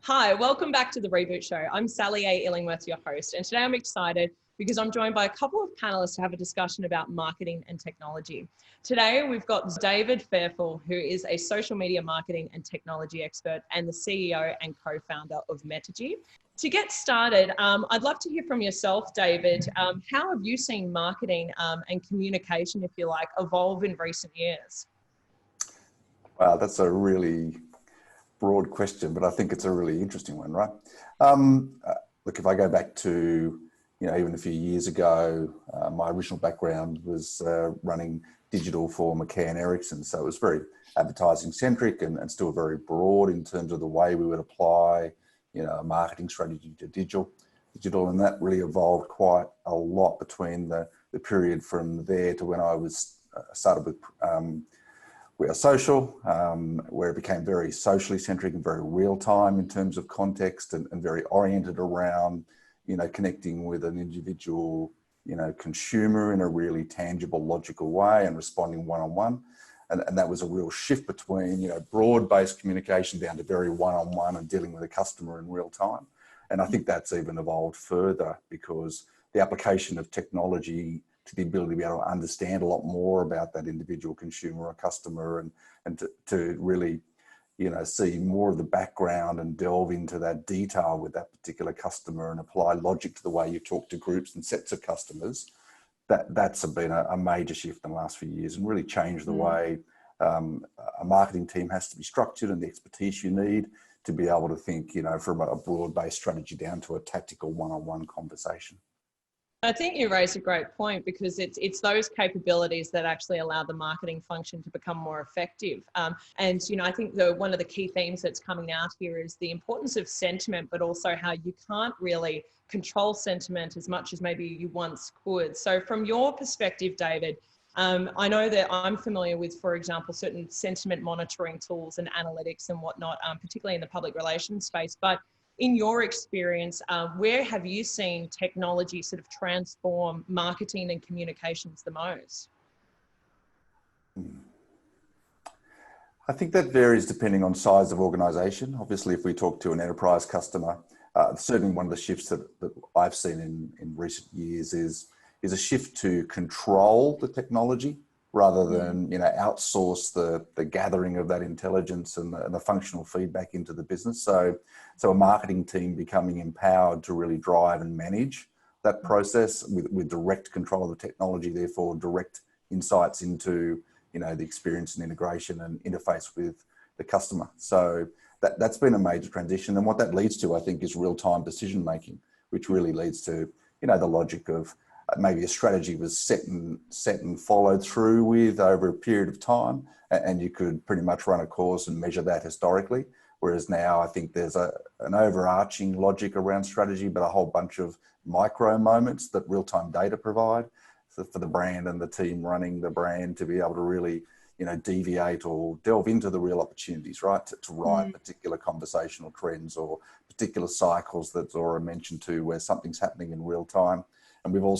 Hi, welcome back to the Reboot Show. I'm Sally A. Illingworth, your host, and today I'm excited because I'm joined by a couple of panelists to have a discussion about marketing and technology. Today, we've got David Fairfull, who is a social media marketing and technology expert and the CEO and co-founder of Metigy. To get started, I'd love to hear from yourself, David. How have you seen marketing and communication, if you like, evolve in recent years? Wow, that's a really broad question, but I think it's a really interesting one, right? Look, if I go back to, even a few years ago, my original background was running digital for McCann Erickson. So it was very advertising centric and still very broad in terms of the way we would apply, a marketing strategy to digital. And that really evolved quite a lot between the period from there to when I was started with We Are Social, where it became very socially centric and very real time in terms of context and very oriented around, connecting with an individual, consumer in a really tangible, logical way and responding one-on-one. And that was a real shift between, broad-based communication down to very one-on-one and dealing with a customer in real time. And I think that's even evolved further because the application of technology to the ability to be able to understand a lot more about that individual consumer or customer and to really, see more of the background and delve into that detail with that particular customer and apply logic to the way you talk to groups and sets of customers. That's been a major shift in the last few years and really changed the way a marketing team has to be structured and the expertise you need to be able to think, from a broad-based strategy down to a tactical one-on-one conversation. I think you raised a great point because it's those capabilities that actually allow the marketing function to become more effective. And I think one of the key themes that's coming out here is the importance of sentiment, but also how you can't really control sentiment as much as maybe you once could. So from your perspective, David, I know that I'm familiar with, for example, certain sentiment monitoring tools and analytics and whatnot, particularly in the public relations space. But in your experience, where have you seen technology sort of transform marketing and communications the most? I think that varies depending on size of organisation. Obviously, if we talk to an enterprise customer, certainly one of the shifts that I've seen in recent years is a shift to control the technology rather than outsource the gathering of that intelligence and the functional feedback into the business. So a marketing team becoming empowered to really drive and manage that process with direct control of the technology, therefore direct insights into the experience and integration and interface with the customer. So that's been a major transition, and what that leads to, I think, is real-time decision making, which really leads to the logic of maybe a strategy was set and followed through with over a period of time, and you could pretty much run a course and measure that historically. Whereas now I think there's an overarching logic around strategy, but a whole bunch of micro moments that real-time data provide for the brand and the team running the brand to be able to really, deviate or delve into the real opportunities, right? To ride particular conversational trends or particular cycles that Zora mentioned too, where something's happening in real time. And we've all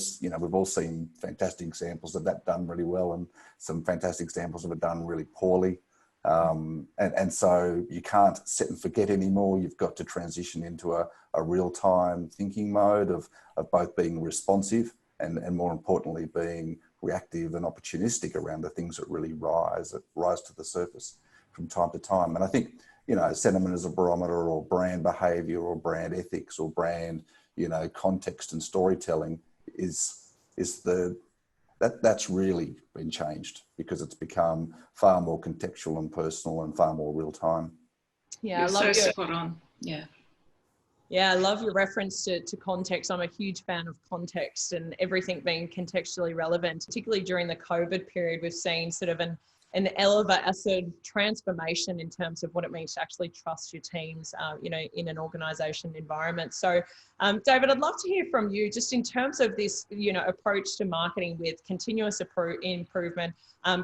seen fantastic examples of that done really well and some fantastic examples of it done really poorly. And so you can't set and forget anymore. You've got to transition into a real-time thinking mode of both being responsive and more importantly, being reactive and opportunistic around the things that really rise to the surface from time to time. And I think, sentiment as a barometer or brand behavior or brand ethics or brand, context and storytelling that's really been changed because it's become far more contextual and personal and far more real time. Yeah, I love so spot on. Yeah. Yeah, I love your reference to context. I'm a huge fan of context and everything being contextually relevant, particularly during the COVID period. We've seen sort of a sort of transformation in terms of what it means to actually trust your teams, in an organisation environment. So, David, I'd love to hear from you just in terms of this, approach to marketing with continuous improvement,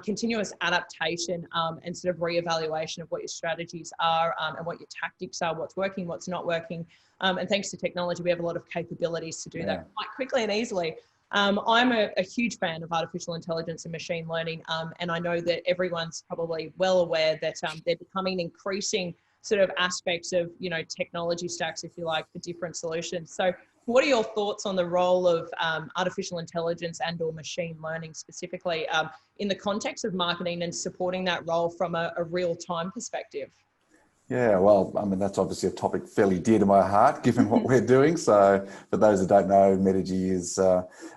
continuous adaptation, and sort of reevaluation of what your strategies are and what your tactics are, what's working, what's not working. And thanks to technology, we have a lot of capabilities to do that quite quickly and easily. I'm a huge fan of artificial intelligence and machine learning, and I know that everyone's probably well aware that they're becoming increasing sort of aspects of, technology stacks, if you like, for different solutions. So what are your thoughts on the role of artificial intelligence and or machine learning specifically in the context of marketing and supporting that role from a real-time perspective? Yeah, well, I mean, that's obviously a topic fairly dear to my heart, given what we're doing. So for those that don't know, Metigy is,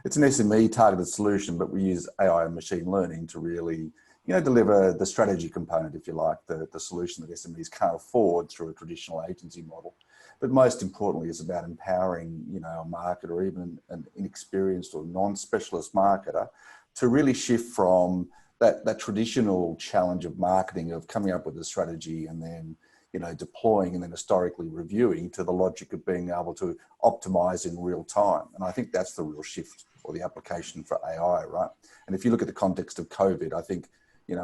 it's an SME targeted solution, but we use AI and machine learning to really, deliver the strategy component, if you like, the solution that SMEs can't afford through a traditional agency model. But most importantly, it's about empowering, a marketer or even an inexperienced or non-specialist marketer to really shift from that traditional challenge of marketing, of coming up with a strategy and then, deploying and then historically reviewing, to the logic of being able to optimize in real time. And I think that's the real shift or the application for AI, right? And if you look at the context of COVID, I think,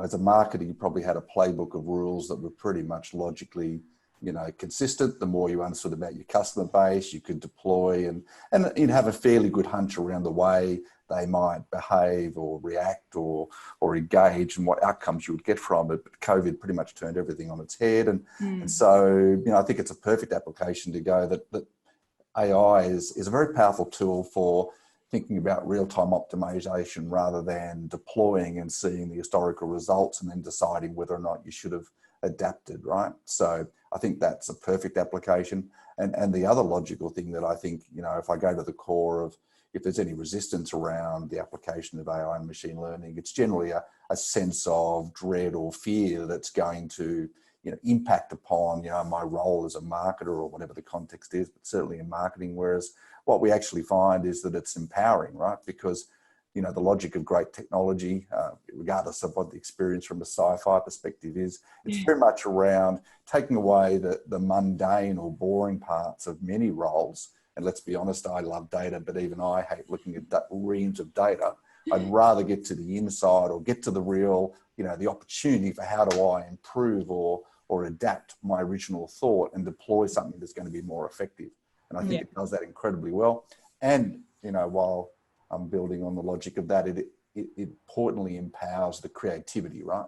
as a marketer, you probably had a playbook of rules that were pretty much logically, consistent. The more you understood about your customer base, you could deploy and you'd have a fairly good hunch around the way they might behave or react or engage and what outcomes you would get from it. But COVID pretty much turned everything on its head. And so, I think it's a perfect application to go that AI is a very powerful tool for thinking about real-time optimization rather than deploying and seeing the historical results and then deciding whether or not you should have adapted, right? So I think that's a perfect application. And the other logical thing that I think, if I go to the core of, if there's any resistance around the application of AI and machine learning, it's generally a sense of dread or fear that's going to, impact upon, my role as a marketer or whatever the context is, but certainly in marketing. Whereas what we actually find is that it's empowering, right? Because, the logic of great technology, regardless of what the experience from a sci-fi perspective is, it's very much around taking away the mundane or boring parts of many roles. And let's be honest, I love data, but even I hate looking at reams of data. I'd rather get to the inside or get to the real, the opportunity for how do I improve or adapt my original thought and deploy something that's going to be more effective. And I think it does that incredibly well. And, while I'm building on the logic of that, it importantly empowers the creativity, right?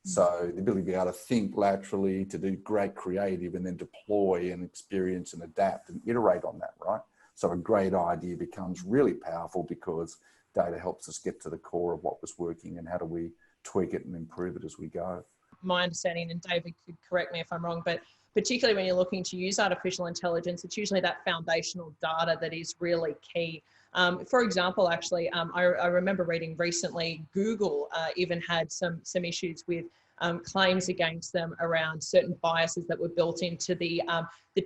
So the ability to be able to think laterally, to do great creative and then deploy and experience and adapt and iterate on that, right? So a great idea becomes really powerful because data helps us get to the core of what was working and how do we tweak it and improve it as we go. My understanding, and David could correct me if I'm wrong, but particularly when you're looking to use artificial intelligence, it's usually that foundational data that is really key. For example, actually, I remember reading recently, Google even had some issues with claims against them around certain biases that were built into the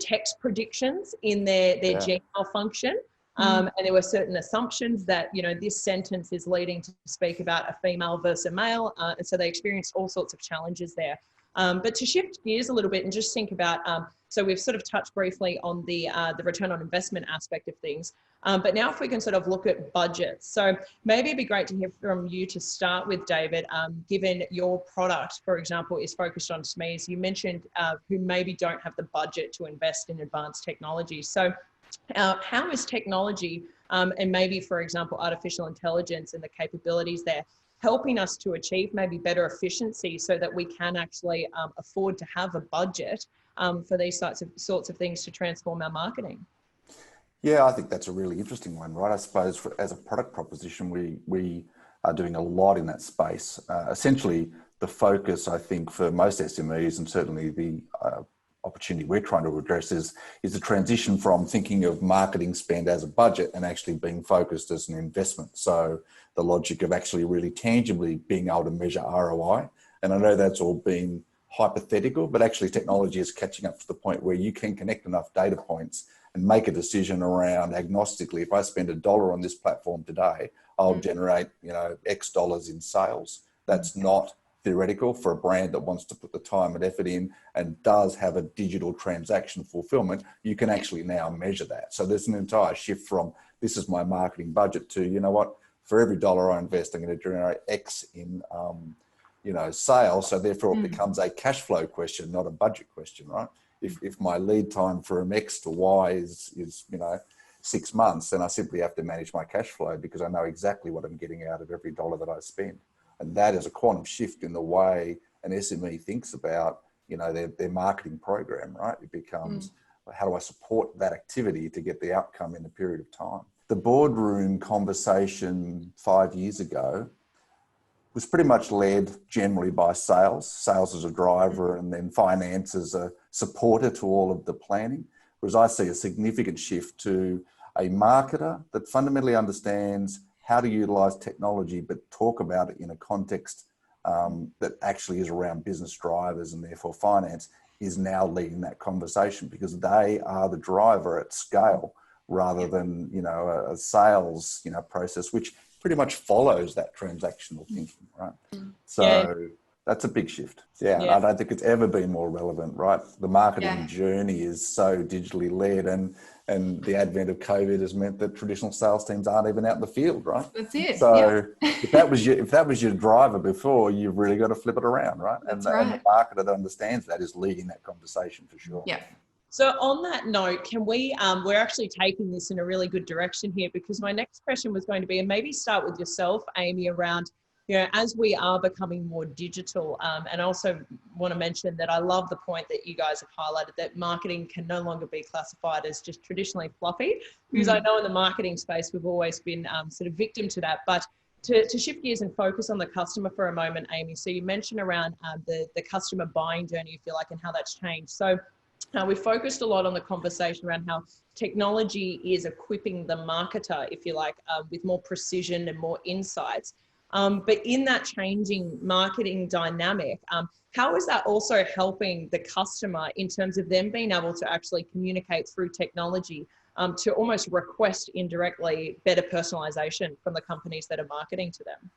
text predictions in their Gmail function. And there were certain assumptions that, this sentence is leading to speak about a female versus a male. And so they experienced all sorts of challenges there. But to shift gears a little bit and just think about, so we've sort of touched briefly on the return on investment aspect of things. But now if we can sort of look at budgets. So maybe it'd be great to hear from you to start with, David, given your product, for example, is focused on SMEs. You mentioned who maybe don't have the budget to invest in advanced technology. So how is technology and maybe, for example, artificial intelligence and the capabilities there helping us to achieve maybe better efficiency so that we can actually afford to have a budget for these sorts of things to transform our marketing? Yeah, I think that's a really interesting one, right? I suppose as a product proposition, we are doing a lot in that space. Essentially, the focus, I think, for most SMEs and certainly the opportunity we're trying to address is the transition from thinking of marketing spend as a budget and actually being focused as an investment. So the logic of actually really tangibly being able to measure ROI. And I know that's all been hypothetical, but actually technology is catching up to the point where you can connect enough data points and make a decision around agnostically. If I spend $1 on this platform today, I'll generate, X dollars in sales. That's not theoretical for a brand that wants to put the time and effort in and does have a digital transaction fulfillment. You can actually now measure that. So there's an entire shift from this is my marketing budget to, you know what, for every dollar I invest, I'm going to generate X in, sales. So therefore it becomes a cash flow question, not a budget question, right? If my lead time from X to Y is 6 months, then I simply have to manage my cash flow because I know exactly what I'm getting out of every dollar that I spend. And that is a quantum shift in the way an SME thinks about, their marketing program, right? It becomes, how do I support that activity to get the outcome in a period of time? The boardroom conversation 5 years ago was pretty much led generally by sales as a driver, and then finance as a supporter to all of the planning. Whereas I see a significant shift to a marketer that fundamentally understands how to utilize technology, but talk about it in a context that actually is around business drivers, and therefore finance is now leading that conversation because they are the driver at scale rather than, a sales, process, which pretty much follows that transactional thinking, right? So that's a big shift. Yeah. And I don't think it's ever been more relevant, right? The marketing journey is so digitally led, and the advent of COVID has meant that traditional sales teams aren't even out in the field, right? That's it. So if that was your driver before, you've really got to flip it around, right? And the marketer that understands that is leading that conversation for sure. Yeah. So on that note, can we, we're actually taking this in a really good direction here, because my next question was going to be, and maybe start with yourself, Amy, around, as we are becoming more digital, and I also want to mention that I love the point that you guys have highlighted, that marketing can no longer be classified as just traditionally fluffy, because I know in the marketing space, we've always been sort of victim to that. But to shift gears and focus on the customer for a moment, Amy, so you mentioned around the customer buying journey, if you like, and how that's changed. So we focused a lot on the conversation around how technology is equipping the marketer, if you like, with more precision and more insights. But in that changing marketing dynamic, how is that also helping the customer in terms of them being able to actually communicate through technology to almost request indirectly better personalization from the companies that are marketing to them?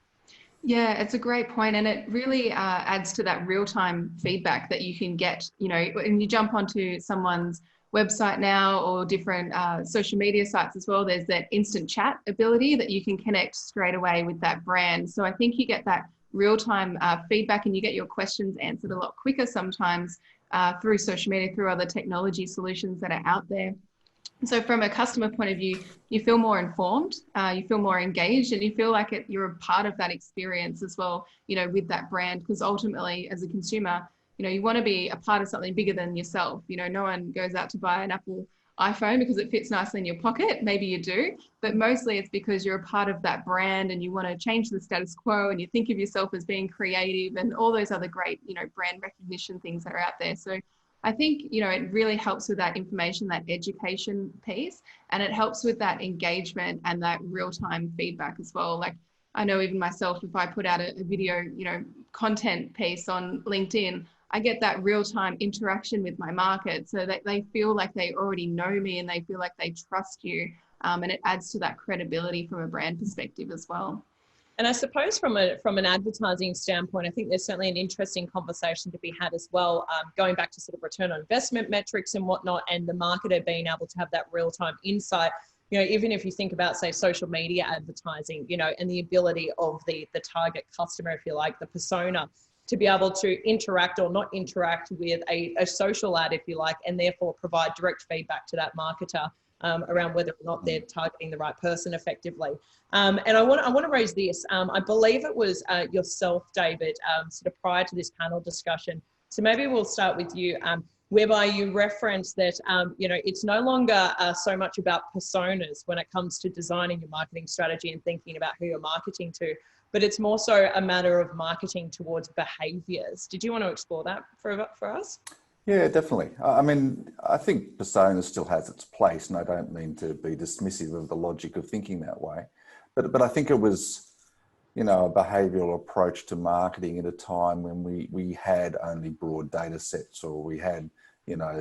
Yeah, it's a great point, and it really adds to that real-time feedback that you can get, when you jump onto someone's website now, or different social media sites as well. There's that instant chat ability that you can connect straight away with that brand. So I think you get that real-time feedback, and you get your questions answered a lot quicker sometimes through social media, through other technology solutions that are out there. So from a customer point of view, you feel more informed, you feel more engaged, and you feel like you're a part of that experience as well, with that brand. Because ultimately, as a consumer, you want to be a part of something bigger than yourself. No one goes out to buy an Apple iPhone because it fits nicely in your pocket. Maybe you do, but mostly it's because you're a part of that brand and you want to change the status quo, and you think of yourself as being creative and all those other great, brand recognition things that are out there. So I think, it really helps with that information, that education piece, and it helps with that engagement and that real-time feedback as well. Like, I know even myself, if I put out a video, content piece on LinkedIn, I get that real-time interaction with my market, so that they feel like they already know me and they feel like they trust you. And it adds to that credibility from a brand perspective as well. And I suppose from an advertising standpoint, I think there's certainly an interesting conversation to be had as well, going back to sort of return on investment metrics and whatnot, and the marketer being able to have that real-time insight. Even if you think about, say, social media advertising, and the ability of the target customer, if you like, the persona, to be able to interact or not interact with a social ad, if you like, and therefore provide direct feedback to that marketer around whether or not they're targeting the right person effectively. And I want to raise this. I believe it was yourself, David, sort of prior to this panel discussion. So maybe we'll start with you, whereby you referenced that, it's no longer so much about personas when it comes to designing your marketing strategy and thinking about who you're marketing to, but it's more so a matter of marketing towards behaviours. Did you want to explore that for us? Yeah, definitely. I mean, I think persona still has its place, and I don't mean to be dismissive of the logic of thinking that way, but I think it was, a behavioural approach to marketing at a time when we had only broad data sets, or we had,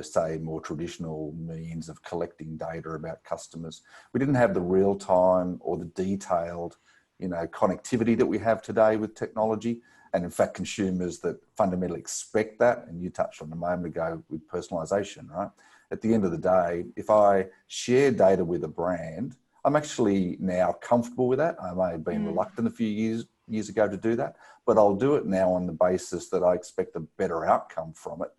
say, more traditional means of collecting data about customers. We didn't have the real time or the detailed, connectivity that we have today with technology. And in fact, consumers that fundamentally expect that, and you touched on a moment ago with personalisation, right? At the end of the day, if I share data with a brand, I'm actually now comfortable with that. I may have been reluctant a few years ago to do that, but I'll do it now on the basis that I expect a better outcome from it.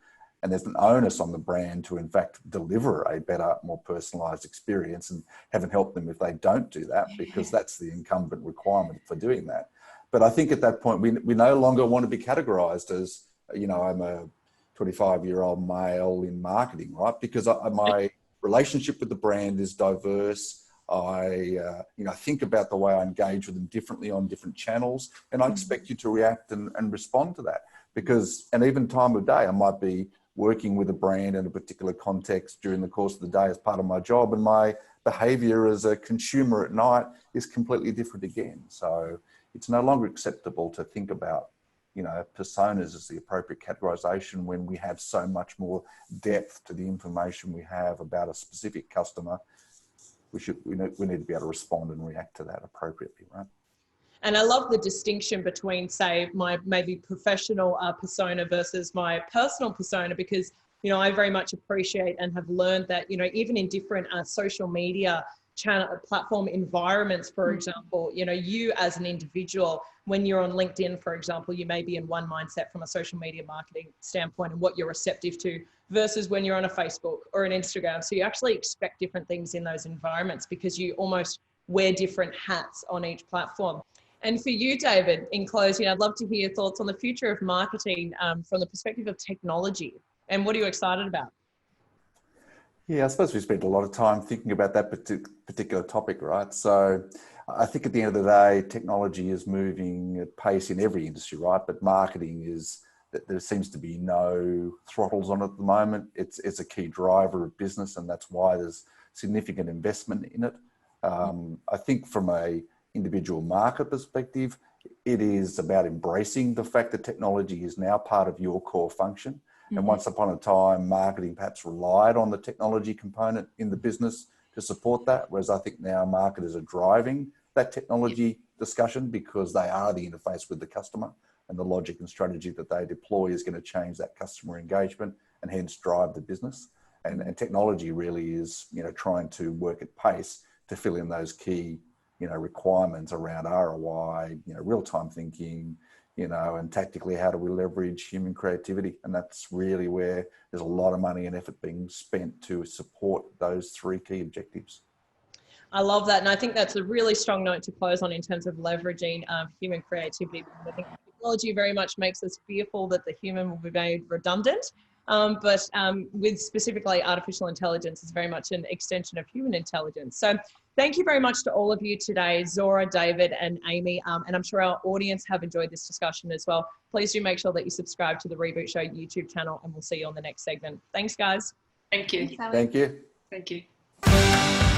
And there's an onus on the brand to, in fact, deliver a better, more personalised experience, and heaven help them if they don't do that, because that's the incumbent requirement for doing that. But I think at that point, we no longer want to be categorised as, I'm a 25-year-old male in marketing, right? Because my relationship with the brand is diverse. I think about the way I engage with them differently on different channels, and I expect you to react and respond to that. And even time of day, I might be working with a brand in a particular context during the course of the day as part of my job, and my behaviour as a consumer at night is completely different again. So it's no longer acceptable to think about, personas as the appropriate categorisation when we have so much more depth to the information we have about a specific customer. We need to be able to respond and react to that appropriately, right? And I love the distinction between, say, my maybe professional persona versus my personal persona, because, I very much appreciate and have learned that, even in different social media channel platform environments, for example, you as an individual, when you're on LinkedIn, for example, you may be in one mindset from a social media marketing standpoint and what you're receptive to, versus when you're on a Facebook or an Instagram. So you actually expect different things in those environments because you almost wear different hats on each platform. And for you, David, in closing, I'd love to hear your thoughts on the future of marketing from the perspective of technology. And what are you excited about? Yeah, I suppose we spent a lot of time thinking about that particular topic, right? So I think at the end of the day, technology is moving at pace in every industry, right? But marketing there seems to be no throttles on it at the moment. It's a key driver of business, and that's why there's significant investment in it. I think from a individual market perspective, it is about embracing the fact that technology is now part of your core function. And once upon a time, marketing perhaps relied on the technology component in the business to support that, whereas I think now marketers are driving that technology discussion because they are the interface with the customer, and the logic and strategy that they deploy is going to change that customer engagement and hence drive the business. And technology really is, trying to work at pace to fill in those key, requirements around ROI, real-time thinking, and tactically how do we leverage human creativity. And that's really where there's a lot of money and effort being spent to support those three key objectives. I love that. And I think that's a really strong note to close on in terms of leveraging human creativity. I think technology very much makes us fearful that the human will be made redundant. But with specifically artificial intelligence, it's very much an extension of human intelligence. So thank you very much to all of you today, Zora, David, and Amy. And I'm sure our audience have enjoyed this discussion as well. Please do make sure that you subscribe to the Reboot Show YouTube channel, and we'll see you on the next segment. Thanks, guys. Thank you. Thank you. Thank you.